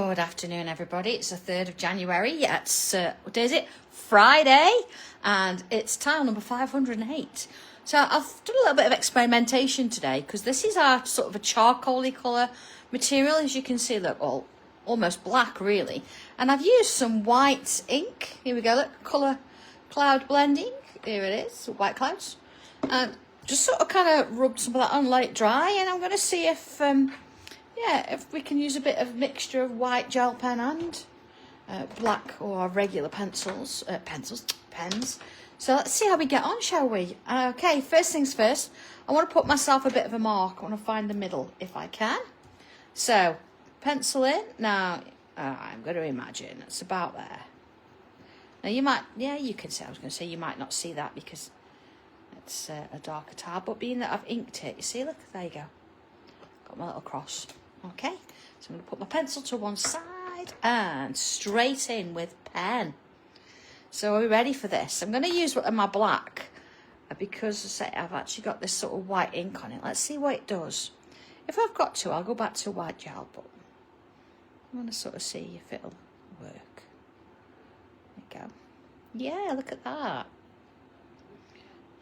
Good afternoon, everybody. It's the 3rd of January. Yeah, it's, what day is it? Friday. And it's tile number 508. So I've done a little bit of experimentation today because this is our sort of a charcoaly colour material. As you can see, look, all almost black really. And I've used some white ink. Here we go, look, colour cloud blending. Here it is, white clouds. And just sort of kind of rubbed some of that on, let it dry. And I'm going to see if if we can use a bit of mixture of white gel pen and black or regular pens. So let's see how we get on, shall we? Okay, first things first, I want to put myself a bit of a mark. I want to find the middle if I can. So, pencil in. Now, I'm going to imagine it's about there. Now you might, you can see, I was going to say you might not see that because it's a darker tile, but being that I've inked it, you see, look, there you go. Got my little cross. Okay, so I'm going to put my pencil to one side and straight in with pen. So are we ready for this? I'm going to use my black because I've actually got this sort of white ink on it. Let's see what it does. If I've got to, I'll go back to white gel, but I'm going to sort of see if it'll work. There you go. Yeah, look at that.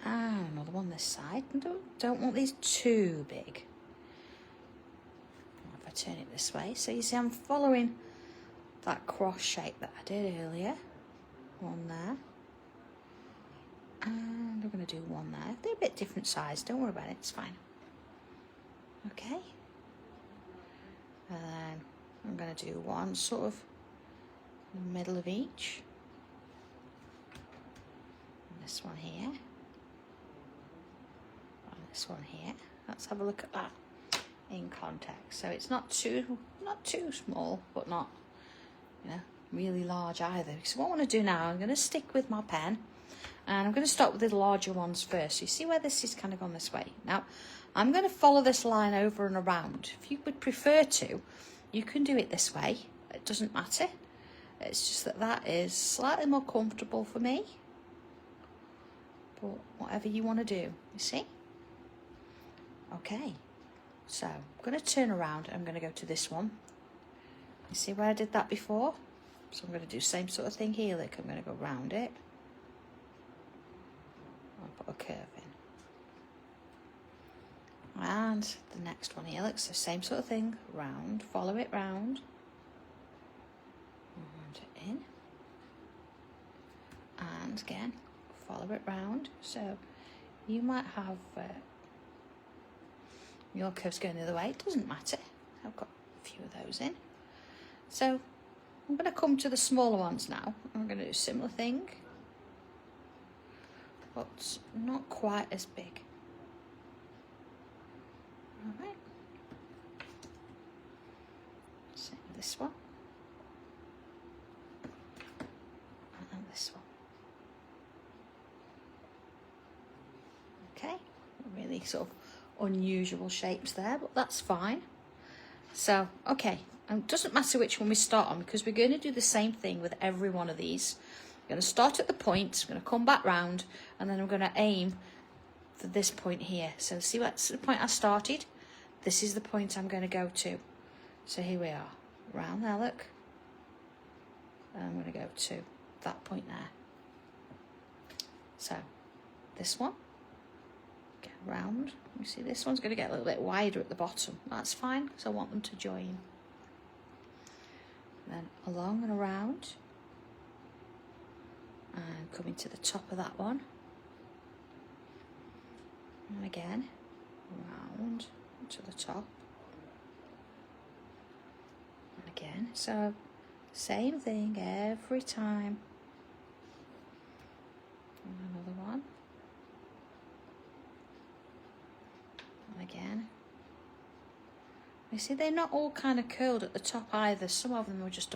And another one this side. Don't want these too big. Turn it this way, so you see I'm following that cross shape that I did earlier. One there, and I'm going to do one there. They're a bit different size, don't worry about it, it's fine. Okay, and then I'm going to do one sort of in the middle of each, and this one here, and this one here. Let's have a look at that in context. So it's not too small, but not really large either. So what I want to do now, I'm going to stick with my pen and I'm going to start with the larger ones first. So you see where this is kind of gone this way. Now I'm going to follow this line over and around. If you would prefer to, you can do it this way. It doesn't matter. It's just that is slightly more comfortable for me, but whatever you want to do, you see. Okay, so I'm going to turn around. I'm going to go to this one. You see where I did that before? So I'm going to do the same sort of thing here. Look, I'm going to go round it. I'll put a curve in. And the next one here looks the same sort of thing. Round, follow it round. And in. And again, follow it round. So you might have your curves going the other way, it doesn't matter. I've got a few of those in. So I'm going to come to the smaller ones now. I'm going to do a similar thing, but not quite as big. All right. Same with this one. And this one. Okay, really sort of unusual shapes there, but that's fine. So okay, and it doesn't matter which one we start on because we're going to do the same thing with every one of these. We're going to start at the point, we're going to come back round, and then I'm going to aim for this point here. So see, what's the point I started? This is the point I'm going to go to. So here we are, round there, look, and I'm going to go to that point there. So this one, get round. You see this one's going to get a little bit wider at the bottom. That's fine because I want them to join. Then along and around. And coming to the top of that one. And again, round to the top. And again, so same thing every time. And another one. Again, you see they're not all kind of curled at the top either. Some of them are just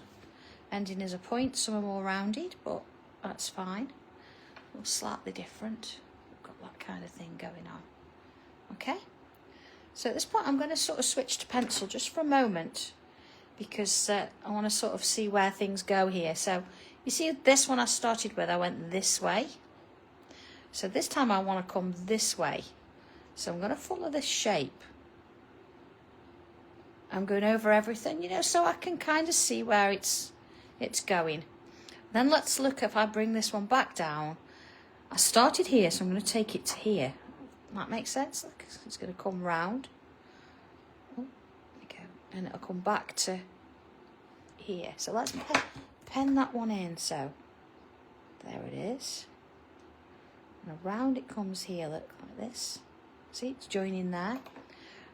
ending as a point, some are more rounded, but that's fine. They're slightly different. We've got that kind of thing going on. Okay, so at this point I'm going to sort of switch to pencil just for a moment because I want to sort of see where things go here. So you see this one I started with, I went this way. So this time I want to come this way. So I'm going to follow this shape I'm going over everything, you know, so I can kind of see where it's going. Then let's look, if I bring this one back down, I started here, so I'm going to take it to here. That makes sense? Look, it's going to come round. Oh, there we go. And it'll come back to here. So let's pen that one in. So there it is. And around it comes here, look, like this. See, it's joining there.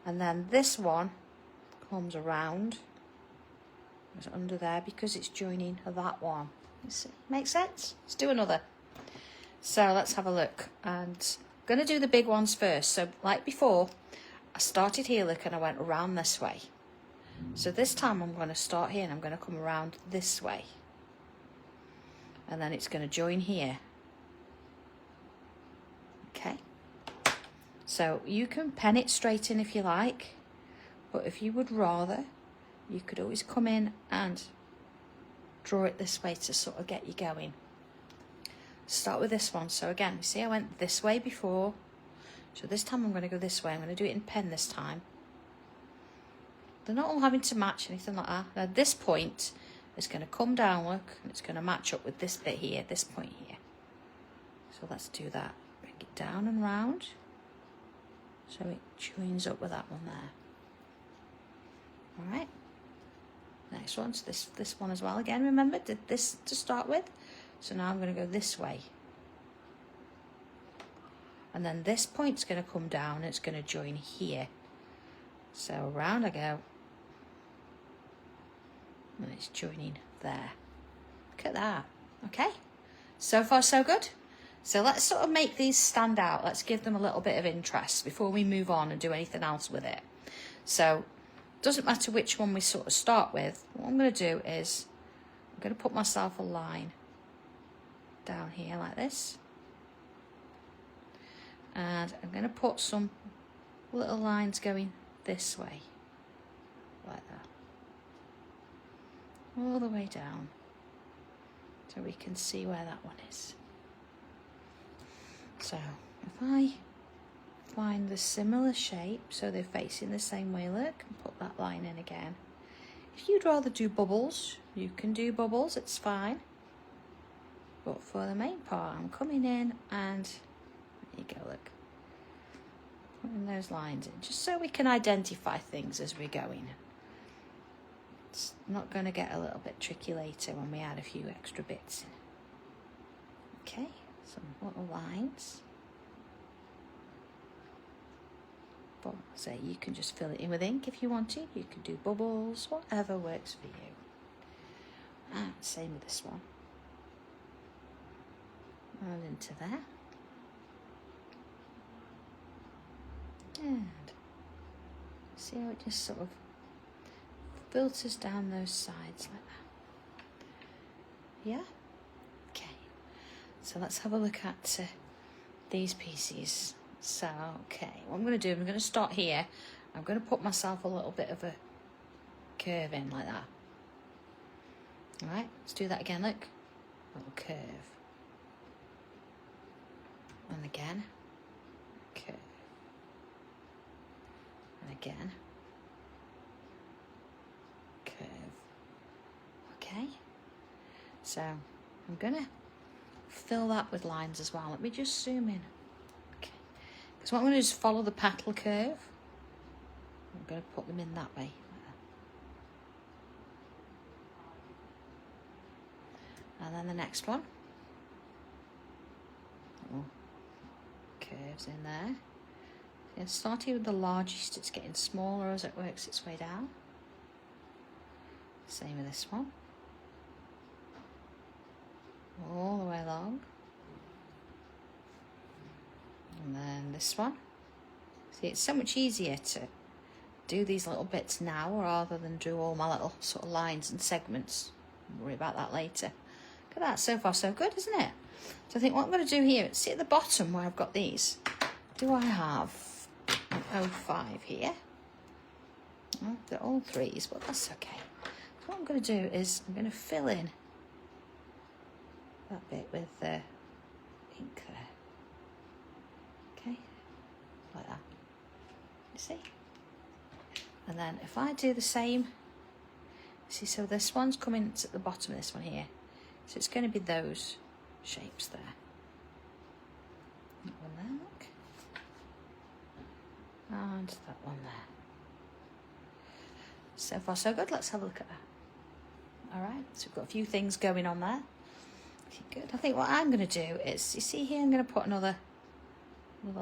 And then this one comes around. It's under there because it's joining that one. You see? Make sense? Let's do another. So let's have a look. And I'm going to do the big ones first. So like before, I started here, look, and I went around this way. So this time I'm going to start here and I'm going to come around this way. And then it's going to join here. Okay. So you can pen it straight in if you like. But if you would rather, you could always come in and draw it this way to sort of get you going. Start with this one. So again, you see I went this way before. So this time I'm going to go this way. I'm going to do it in pen this time. They're not all having to match, anything like that. Now this point is going to come down, look, and it's going to match up with this bit here, this point here. So let's do that. Bring it down and round. So it joins up with that one there. Alright. Next one, so this one as well. Again, remember, did this to start with. So now I'm going to go this way. And then this point's going to come down and it's going to join here. So around I go. And it's joining there. Look at that. Okay. So far so good. So let's sort of make these stand out. Let's give them a little bit of interest before we move on and do anything else with it. So doesn't matter which one we sort of start with. What I'm going to do is I'm going to put myself a line down here like this. And I'm going to put some little lines going this way. Like that. All the way down. So we can see where that one is. So if I find the similar shape, so they're facing the same way, look, and put that line in again. If you'd rather do bubbles, you can do bubbles, it's fine. But for the main part, I'm coming in and, there you go, look. Putting those lines in, just so we can identify things as we're going. It's not going to get a little bit tricky later when we add a few extra bits in. Okay, some little lines. But say you can just fill it in with ink if you wanted. You can do bubbles, whatever works for you. And same with this one. And into there. And see how it just sort of filters down those sides like that. Yeah? Okay. So let's have a look at these pieces. So, okay, what I'm going to do, I'm going to start here. I'm going to put myself a little bit of a curve in like that. Alright, let's do that again, look. A little curve. And again. Curve. And again. Curve. Okay. So, I'm going to fill that with lines as well. Let me just zoom in. So what I'm going to do is follow the petal curve. I'm going to put them in that way. And then the next one. Little curves in there. And starting with the largest, it's getting smaller as it works its way down. Same with this one. All the way along. And then this one. See, it's so much easier to do these little bits now rather than do all my little sort of lines and segments. I'll worry about that later. Look at that, so far so good, isn't it? So I think what I'm going to do here, see at the bottom where I've got these, do I have an 05 here? Oh, they're all threes, but that's okay. So what I'm going to do is I'm going to fill in that bit with the ink there. Okay, like that. You see? And then if I do the same, see, so this one's coming at the bottom of this one here. So it's going to be those shapes there. That one there, look. And that one there. So far so good. Let's have a look at that. All right, so we've got a few things going on there. Okay, good. I think what I'm going to do is, you see here, I'm going to put another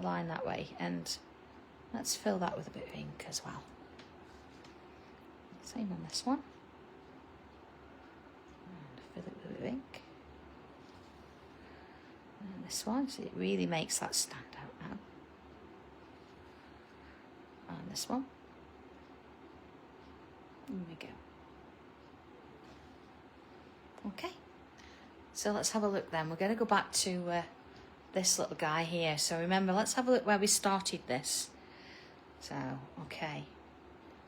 line that way, and let's fill that with a bit of ink as well. Same on this one. And fill it with a bit of ink. And this one, so it really makes that stand out now. And this one. There we go. Okay, so let's have a look then. We're going to go back to this little guy here. So remember, let's have a look where we started this. So, okay.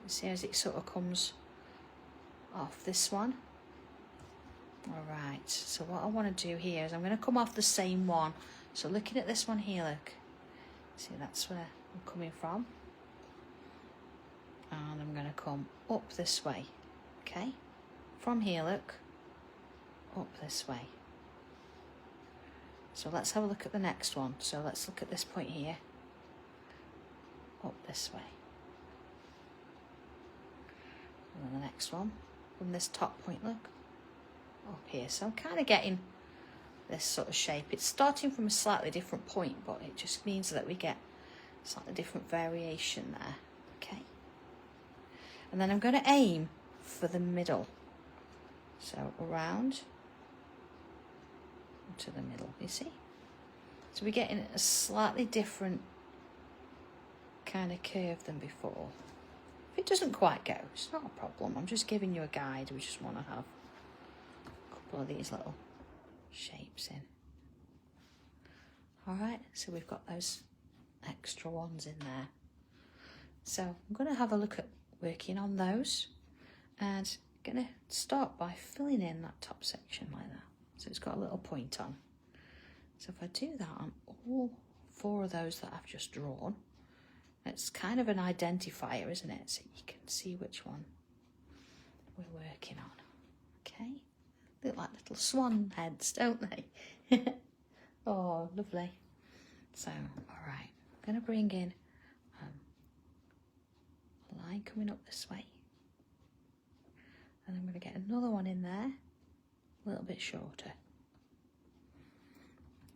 See as it sort of comes off this one. Alright, so what I want to do here is I'm going to come off the same one. So looking at this one here, look. See, that's where I'm coming from. And I'm going to come up this way. Okay? From here, look. Up this way. So let's have a look at the next one. So let's look at this point here. Up this way. And then the next one, from this top point, look, up here. So I'm kind of getting this sort of shape. It's starting from a slightly different point, but it just means that we get slightly different variation there. Okay. And then I'm going to aim for the middle. So around to the middle, you see? So we're getting a slightly different kind of curve than before. If it doesn't quite go, it's not a problem. I'm just giving you a guide. We just want to have a couple of these little shapes in. All right, so we've got those extra ones in there. So I'm going to have a look at working on those, and I'm going to start by filling in that top section like that. So it's got a little point on. So if I do that on all four of those that I've just drawn, it's kind of an identifier, isn't it? So you can see which one we're working on. Okay? Look like little swan heads, don't they? Oh, lovely. So, all right. I'm going to bring in a line coming up this way. And I'm going to get another one in there, a little bit shorter.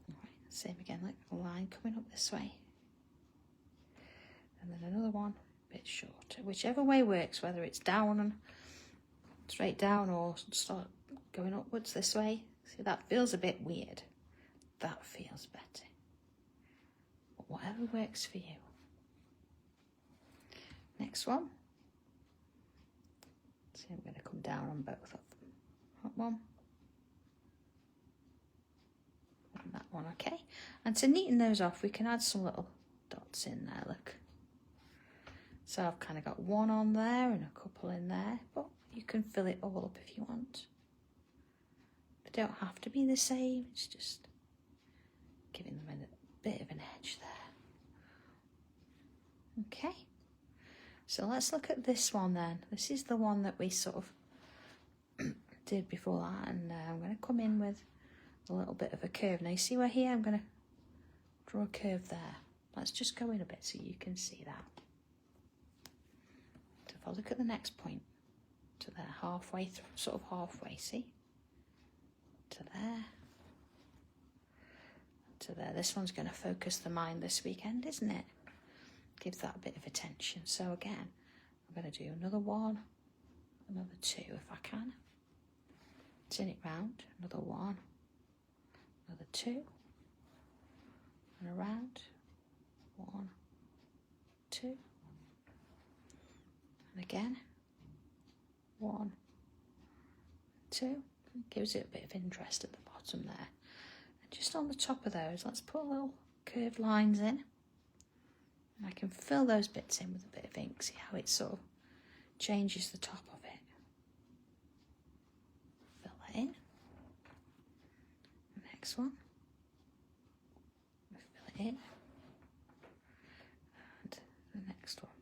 All right, same again, like a line coming up this way. And then another one, a bit shorter. Whichever way works, whether it's down and straight down or start going upwards this way. See, that feels a bit weird. That feels better. But whatever works for you. Next one. So I'm going to come down on both of them. That one. And that one, okay. And to neaten those off, we can add some little dots in there, look. So I've kind of got one on there and a couple in there, but you can fill it all up if you want. They don't have to be the same, it's just giving them a bit of an edge there. Okay, so let's look at this one then. This is the one that we sort of did before that, and I'm going to come in with a little bit of a curve. Now you see where here I'm going to draw a curve there. Let's just go in a bit so you can see that. So if I look at the next point, to there, halfway through, sort of halfway, see? To there. To there. This one's going to focus the mind this weekend, isn't it? Give that a bit of attention. So again, I'm going to do another one, another two if I can. Turn it round, another one, another two, and around, one, two, and again, one, two. Gives it a bit of interest at the bottom there. And just on the top of those, let's put little curved lines in. And I can fill those bits in with a bit of ink. See how it sort of changes the top of it. Fill that in. The next one. Fill it in. And the next one.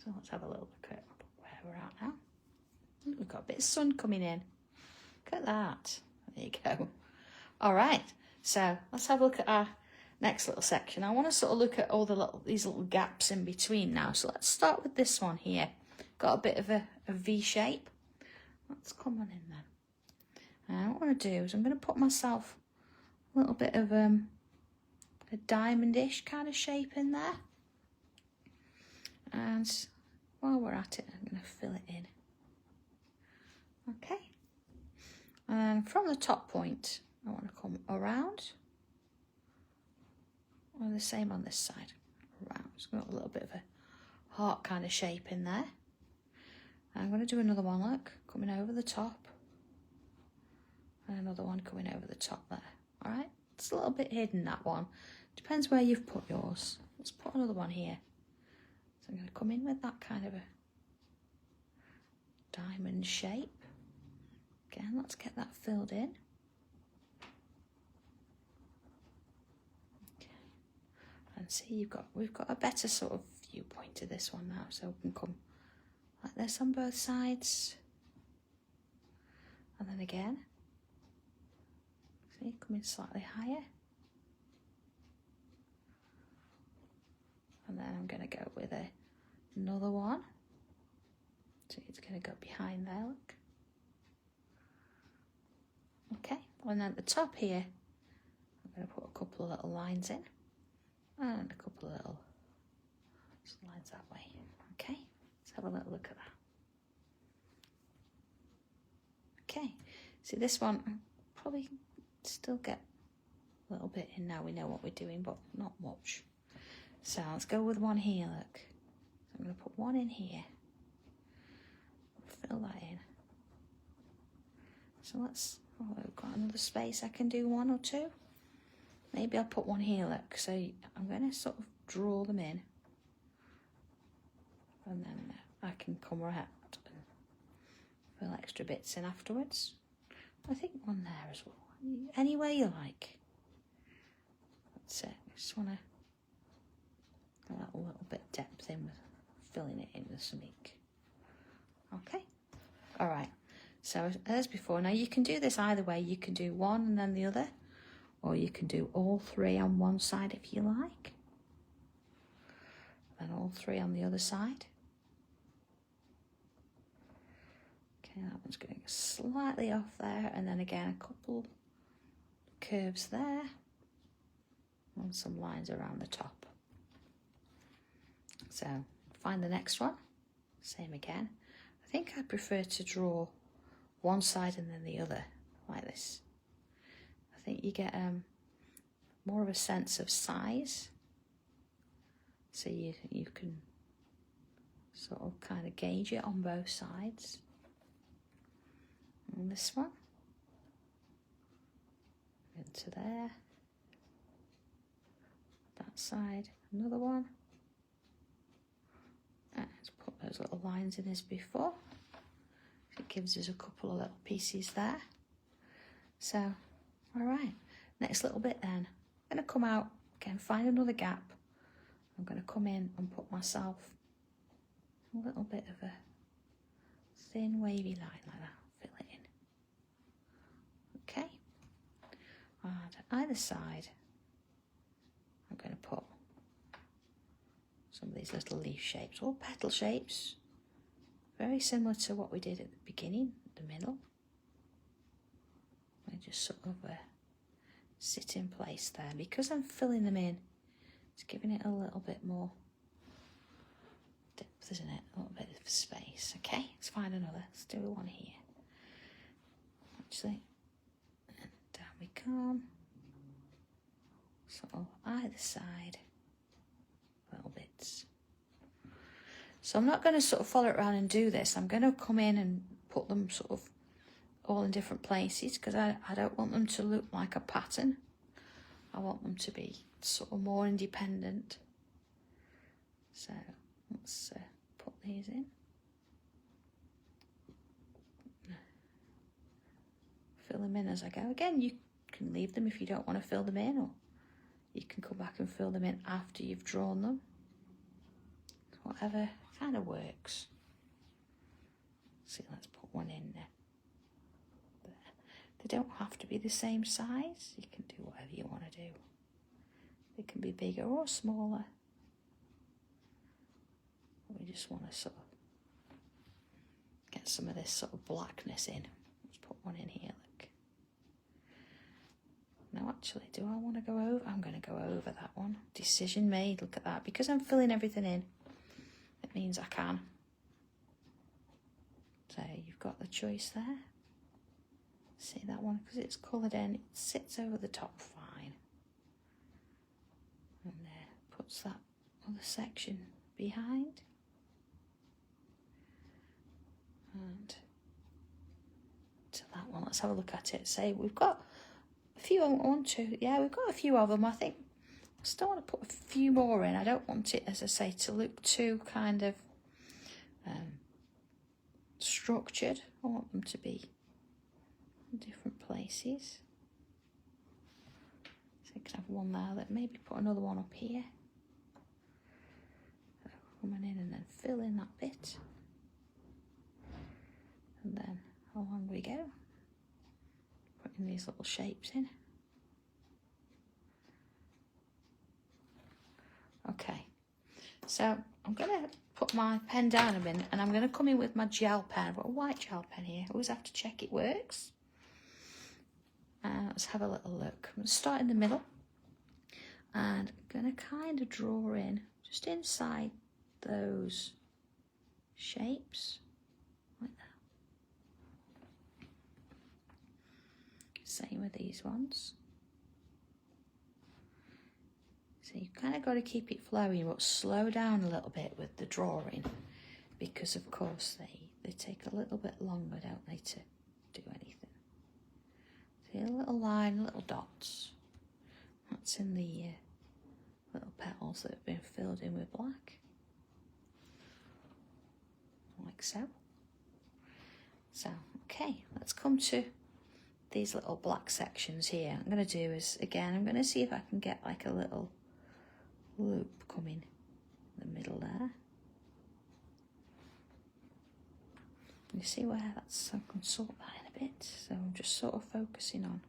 So let's have a little look at where we're at now. We've got a bit of sun coming in. Look at that. There you go. All right, so let's have a look at our next little section. I want to sort of look at all these little gaps in between now. So let's start with this one here. Got a bit of a V shape. Let's come on in then. And what I want to do is I'm going to put myself a little bit of a diamondish kind of shape in there. And while we're at it, I'm going to fill it in. Okay. And from the top point, I want to come around. And the same on this side. Around. It's got a little bit of a heart kind of shape in there. I'm going to do another one, look, coming over the top. And another one coming over the top there. All right, it's a little bit hidden, that one. Depends where you've put yours. Let's put another one here. So I'm going to come in with that kind of a diamond shape. Again, let's get that filled in. Okay. And see, we've got a better sort of viewpoint to this one now, so we can come like this on both sides. And then again, see, coming slightly higher. And then I'm going to go with another one. So it's going to go behind there, look. Okay, and then at the top here, I'm going to put a couple of little lines in. And a couple of little lines that way. Okay, let's have a little look at that. Okay, see this one, I'll probably still get a little bit in now we know what we're doing, but not much. So let's go with one here, look. So I'm going to put one in here. Fill that in. So let's, I've got another space I can do one or two. Maybe I'll put one here, look. So I'm going to sort of draw them in. And then I can come around and fill extra bits in afterwards. I think one there as well. Any way you like. That's it. I just want to get that little bit of depth in with filling it in with some ink. Okay. All right. So as before, now you can do this either way. You can do one and then the other, or you can do all three on one side if you like, and all three on the other side. Okay, that one's going slightly off there, and then again a couple curves there, and some lines around the top. So find the next one, same again. I think I prefer to draw one side and then the other, like this. I think you get more of a sense of size, so you can sort of kind of gauge it on both sides. And this one into there, that side, another one. Let's put those little lines in as before. It gives us a couple of little pieces there. So, all right, next little bit then. I'm going to come out, again, find another gap. I'm going to come in and put myself a little bit of a thin wavy line like that. Fill it in. Okay. And either side, I'm going to put some of these little leaf shapes, or petal shapes. Very similar to what we did at the beginning, the middle. They just sort of sit in place there. Because I'm filling them in, it's giving it a little bit more depth, isn't it? A little bit of space. Okay, let's find another. Let's do one here. Actually, and down we come. Sort of either side, little bits. So I'm not going to sort of follow it around and do this. I'm going to come in and put them sort of all in different places, because I don't want them to look like a pattern. I want them to be sort of more independent. So let's put these in. Fill them in as I go. Again, you can leave them if you don't want to fill them in, or you can come back and fill them in after you've drawn them. Whatever whatever kind of works. See, let's put one in there. They don't have to be the same size. You can do whatever you want to do. They can be bigger or smaller. We just want to sort of get some of this sort of blackness in. Let's put one in here, look. Now actually, do I want to go over? I'm going to go over that one. Decision made, look at that. Because I'm filling everything in, it means I can. So you've got the choice there. See that one, because it's coloured in, it sits over the top fine. And puts that other section behind. And to that one, let's have a look at it. Say we've got a few, we've got a few of them. I think I still want to put a few more in. I don't want it, as I say, to look too kind of structured. I want them to be in different places. So you can have one there, that maybe put another one up here. So coming in and then fill in that bit. And then along we go, putting these little shapes in. Okay, so I'm going to put my pen down a minute and I'm going to come in with my gel pen. I've got a white gel pen here. I always have to check it works. Let's have a little look. I'm going to start in the middle and I'm going to kind of draw in just inside those shapes like that. Same with these ones. So you kind of got to keep it flowing, but slow down a little bit with the drawing, because of course they take a little bit longer, don't they, to do anything. See a little line, little dots. That's in the little petals that have been filled in with black, like so. So okay, let's come to these little black sections here. I'm going to do is, again, I'm going to see if I can get like a little loop coming in the middle there. You see where that's, I can sort that in a bit. So I'm just sort of focusing on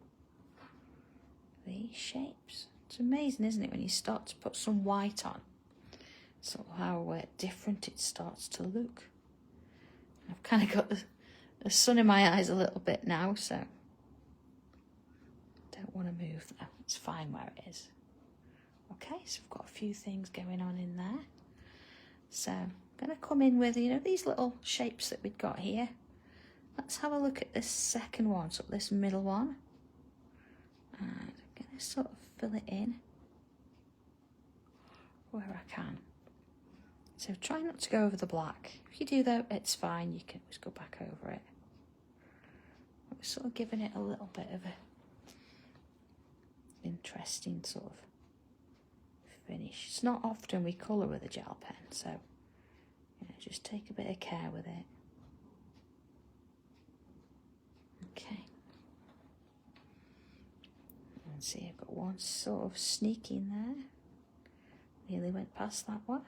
these shapes. It's amazing, isn't it, when you start to put some white on, sort of how different it starts to look. I've kind of got the sun in my eyes a little bit now, so don't want to move that. It's fine where it is. Okay, so we've got a few things going on in there. So I'm going to come in with, these little shapes that we've got here. Let's have a look at this second one, so this middle one. And I'm going to sort of fill it in where I can. So try not to go over the black. If you do though, it's fine, you can just go back over it. We're sort of giving it a little bit of a interesting sort of finish. It's not often we colour with a gel pen, so just take a bit of care with it. Okay. And see, I've got one sort of sneaking there. Nearly went past that one.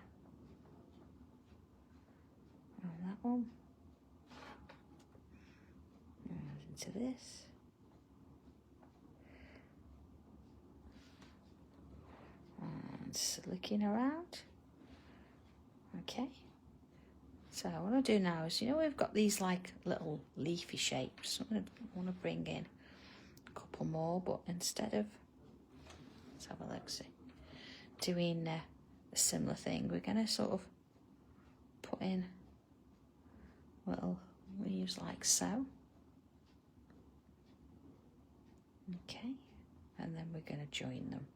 And that one. And into this. Looking around. Okay, so what I'll do now is, we've got these like little leafy shapes. I want to bring in a couple more, but instead of, let's have a look, see, doing a similar thing, we're going to sort of put in little leaves like so. Okay, and then we're going to join them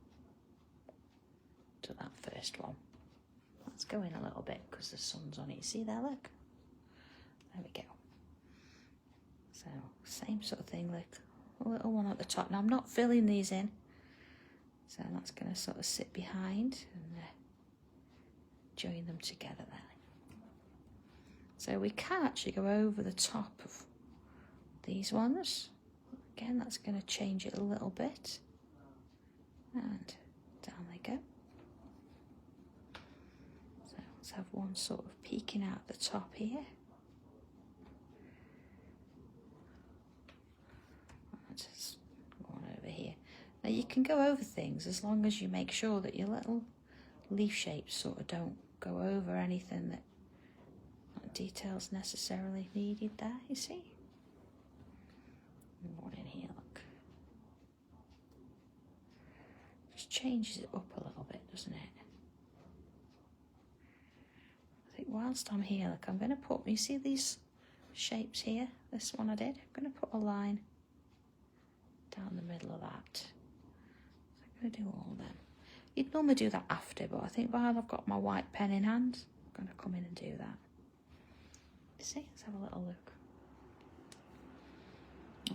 to that first one. Let's go in a little bit because the sun's on it. See there, look. There we go. So same sort of thing, look. A little one at the top. Now I'm not filling these in, so that's going to sort of sit behind and join them together there. So we can actually go over the top of these ones. Again, that's going to change it a little bit. And down they go. Let's have one sort of peeking out the top here. Just go on over here. Now you can go over things as long as you make sure that your little leaf shapes sort of don't go over anything that details necessarily needed there, you see? And one in here, look. Just changes it up a little bit, doesn't it? I think whilst I'm here, look, I'm going to put, you see these shapes here? This one I did. I'm going to put a line down the middle of that. I'm going to do all of them. You'd normally do that after, but I think while I've got my white pen in hand, I'm going to come in and do that. See, let's have a little look.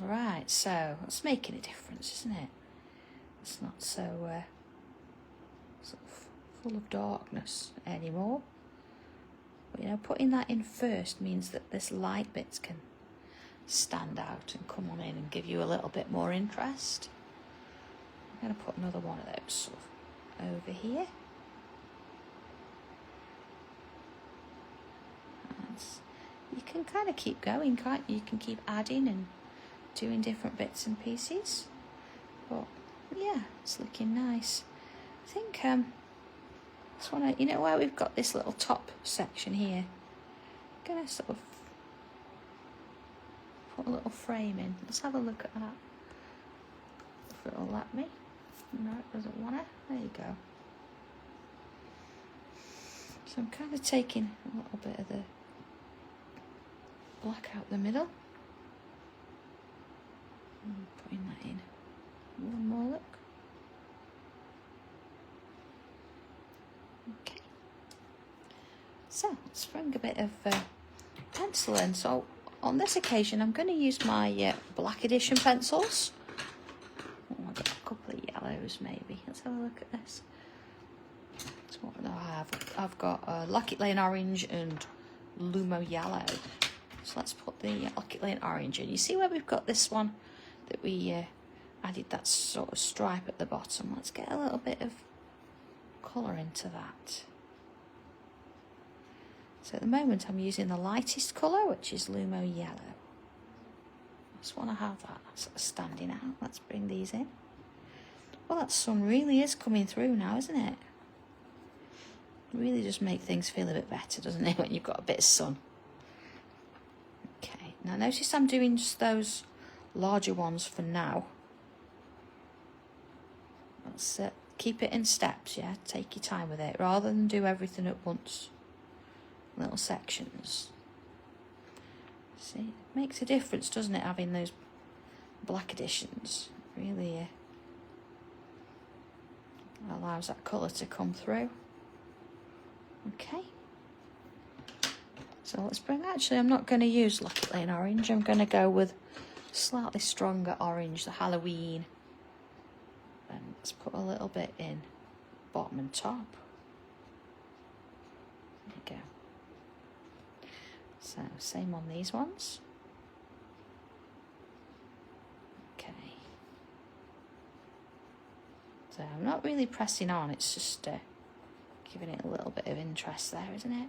All right, so it's making a difference, isn't it? It's not so sort of full of darkness anymore. But you know, putting that in first means that this light bits can stand out and come on in and give you a little bit more interest. I'm going to put another one of those sort of over here. You can kind of keep going, can't you? You can keep adding and doing different bits and pieces. But yeah, it's looking nice. I think just want to, you know, where we've got this little top section here, I'm gonna sort of put a little frame in. Let's have a look at that. If it'll let me. No, it doesn't want to. There you go. So I'm kind of taking a little bit of the black out the middle and putting that in. One more look. Okay. So let's bring a bit of pencil in. So on this occasion I'm going to use my black edition pencils. Oh, I've got a couple of yellows maybe. Let's have a look at this. That's what I have. I've got Locket Lane Orange and Lumo Yellow. So let's put the Locket Lane Orange in. You see where we've got this one that we added that sort of stripe at the bottom? Let's get a little bit of colour into that. So at the moment I'm using the lightest colour, which is Lumo Yellow. I just want to have that sort of standing out. Let's bring these in. Well, that sun really is coming through now, isn't it? It really just makes things feel a bit better, doesn't it, when you've got a bit of sun. Okay, now notice I'm doing just those larger ones for now. Let's keep it in steps, yeah? Take your time with it, rather than do everything at once. Little sections. See, it makes a difference, doesn't it, having those black additions? Really allows that colour to come through. Okay. So let's bring, actually I'm not going to use Locket Lane Orange, I'm going to go with slightly stronger orange, the Halloween. And let's put a little bit in bottom and top. There you go. So same on these ones. Okay. So I'm not really pressing on, it's just giving it a little bit of interest there, isn't it?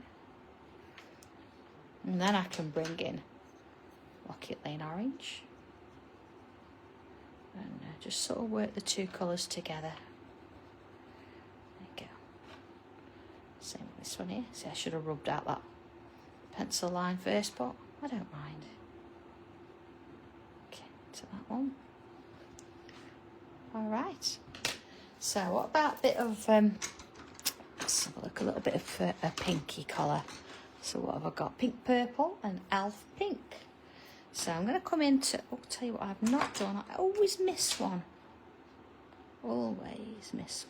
And then I can bring in Locket Lane Orange and just sort of work the two colours together. There you go. Same with this one here. See, I should have rubbed out that pencil line first, but I don't mind. Okay, to that one. All right. So what about a bit of, let's have a look, a little bit of a pinky colour. So what have I got? Pink purple and elf pink. So I'm going to come into, I'll tell you what I've not done. I always miss one. Always miss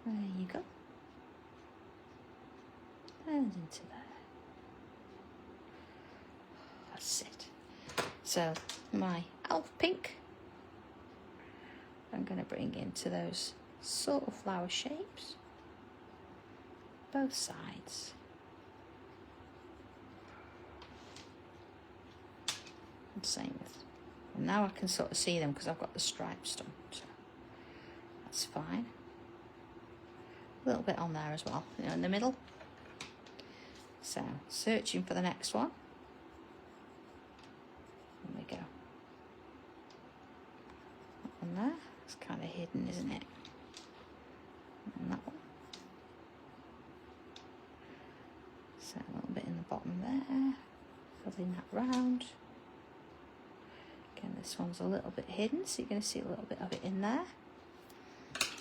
one. There you go. And into there. That's it. So my elf pink, I'm going to bring into those sort of flower shapes. Both sides. And same with, and now I can sort of see them because I've got the stripes done, so that's fine. A little bit on there as well, you know, in the middle. So, searching for the next one. There we go. That one there. It's kind of hidden, isn't it? And that one. So, a little bit in the bottom there. Filling that round. Again, this one's a little bit hidden, so you're going to see a little bit of it in there.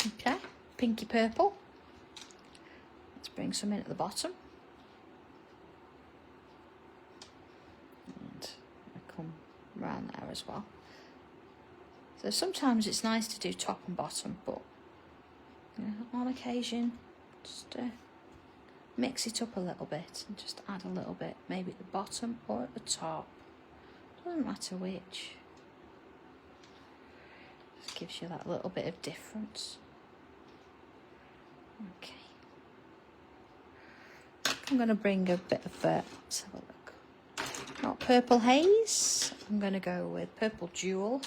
Okay, pinky purple. Let's bring some in at the bottom. And I come round there as well. So sometimes it's nice to do top and bottom, but you know, on occasion, just mix it up a little bit and just add a little bit, maybe at the bottom or at the top. Doesn't matter which. Just gives you that little bit of difference. Okay. I'm going to bring a bit of, let's have a look. Not purple haze. I'm going to go with purple jewel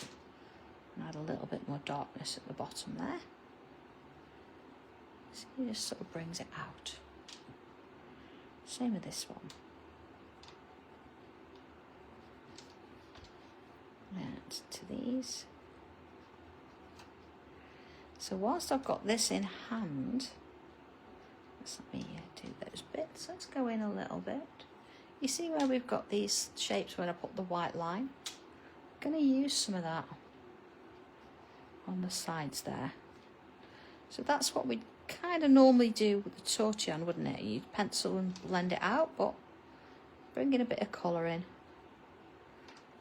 and add a little bit more darkness at the bottom there. So it just sort of brings it out. Same with this one. And to these. So whilst I've got this in hand, let me do those bits. Let's go in a little bit. You see where we've got these shapes where I put the white line? I'm going to use some of that on the sides there. So that's what we kind of normally do with the Tortillon, wouldn't it? You'd pencil and blend it out, but bring in a bit of colour in.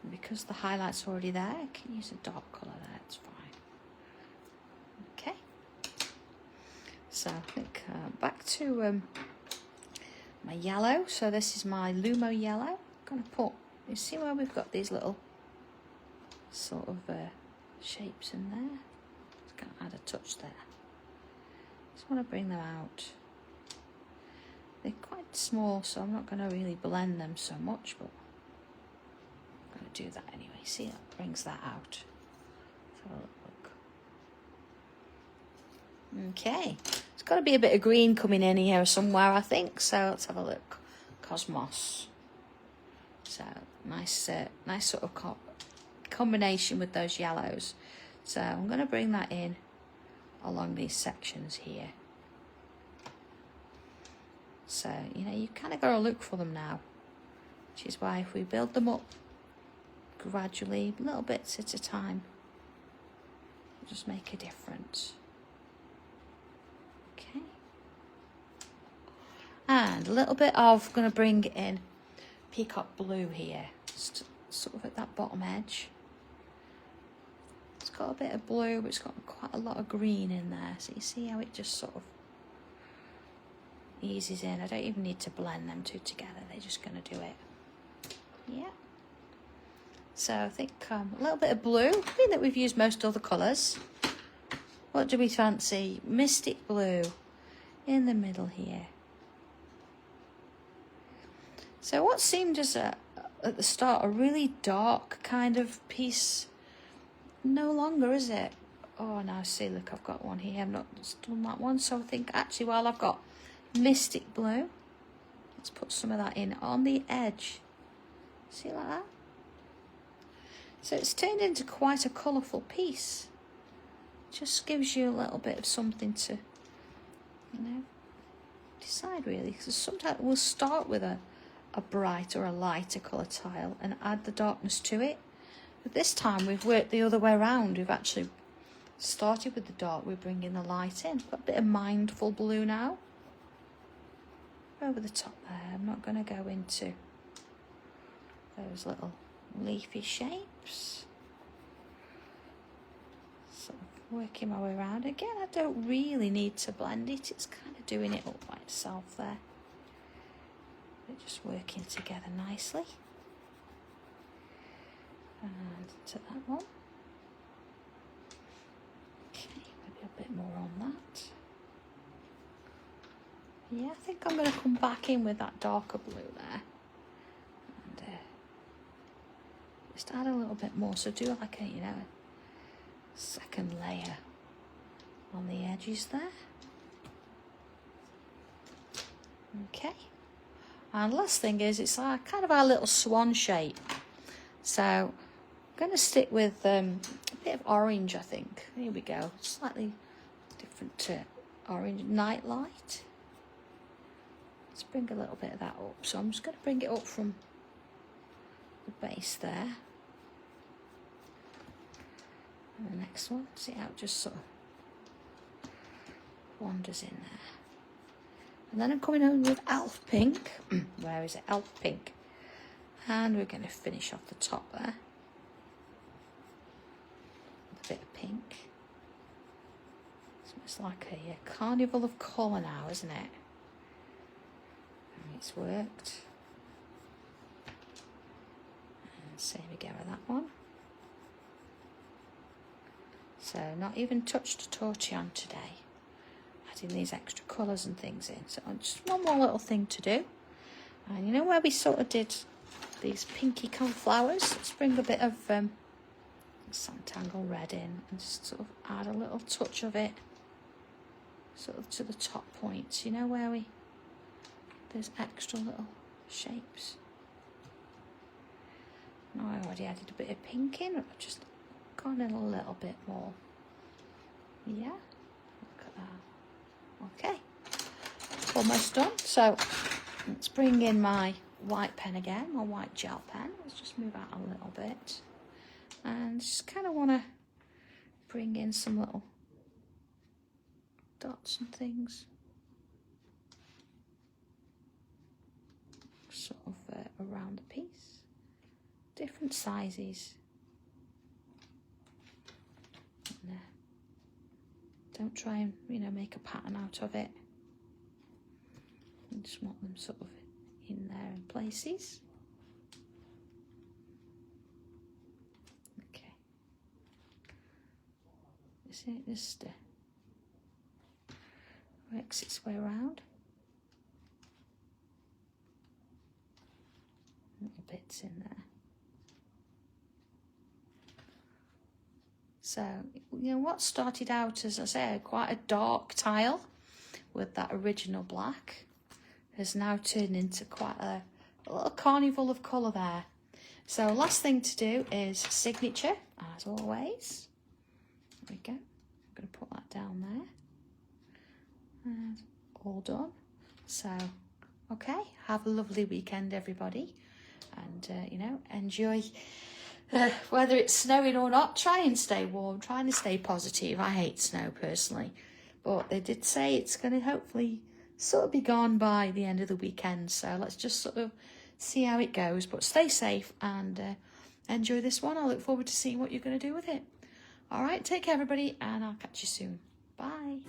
And because the highlight's already there, I can use a dark colour there, it's fine. Okay. So I think back to my yellow. So this is my Lumo yellow. I'm going to put, you see where we've got these little sort of shapes in there? Just going to add a touch there. Just want to bring them out. They're quite small, so I'm not going to really blend them so much, but I'm going to do that anyway. See, that brings that out. Let's have a look. Okay, it's got to be a bit of green coming in here somewhere, I think. So let's have a look. Cosmos. So nice, nice sort of combination with those yellows. So I'm going to bring that in along these sections here. So, you know, you kind of got to look for them now, which is why if we build them up gradually, little bits at a time, it'll just make a difference. Okay. And a little bit of, going to bring in peacock blue here, just sort of at that bottom edge. It's got a bit of blue, but it's got quite a lot of green in there. So you see how it just sort of eases in. I don't even need to blend them two together. They're just going to do it. Yeah. So I think a little bit of blue. I think that we've used most other colours. What do we fancy? Mystic blue in the middle here. So what seemed as at the start a really dark kind of piece, no longer is it? Oh, now see, look, I've got one here. I've not done that one, so I think actually while I've got mystic blue, let's put some of that in on the edge. See, like that? So it's turned into quite a colourful piece. Just gives you a little bit of something to, you know, decide really. Because sometimes we'll start with a bright or a lighter colour tile and add the darkness to it. But this time we've worked the other way around. We've actually started with the dark, we're bringing the light in. Got a bit of mindful blue now. Over the top there. I'm not going to go into those little leafy shapes. So working my way around. Again, I don't really need to blend it. It's kind of doing it all by itself there. They're just working together nicely. And to that one. Okay, maybe a bit more on that. Yeah, I think I'm going to come back in with that darker blue there. And just add a little bit more. So do like a, you know, second layer on the edges there. Okay. And last thing is, it's like kind of our little swan shape. So I'm going to stick with a bit of orange, I think. Here we go. Slightly different orange night light. Let's bring a little bit of that up. So I'm just going to bring it up from the base there. And the next one, see how it just sort of wanders in there. And then I'm coming home with Elf Pink. Where is it? Elf Pink. And we're going to finish off the top there with a bit of pink. So it's like a carnival of colour now, isn't it? And it's worked. And same again with that one. So not even touched a Tortillon today. Adding these extra colours and things in. So just one more little thing to do. And you know where we sort of did these pinky flowers? Let's bring a bit of Sanntangle red in and just sort of add a little touch of it sort of to the top points. You know where there's extra little shapes. Now I already added a bit of pink in, I've just gone in a little bit more. Yeah, look at that. Okay, almost done. So let's bring in my white pen again, my white gel pen. Let's just move out a little bit. And just kind of want to bring in some little dots and things. Sort of around the piece. Different sizes. And, don't try and, make a pattern out of it. You just want them sort of in there in places. Okay. You see it just works its way around. Little bits in there. So, what started out as, I say, quite a dark tile with that original black has now turned into quite a little carnival of colour there. So last thing to do is signature, as always. There we go. I'm going to put that down there. And all done. So, okay, have a lovely weekend, everybody. And, enjoy. Whether it's snowing or not, try and stay warm, trying to stay positive. I hate snow personally, but they did say it's going to hopefully sort of be gone by the end of the weekend. So let's just sort of see how it goes, but stay safe and enjoy this one. I look forward to seeing what you're going to do with it. All right, take care, everybody, and I'll catch you soon. Bye.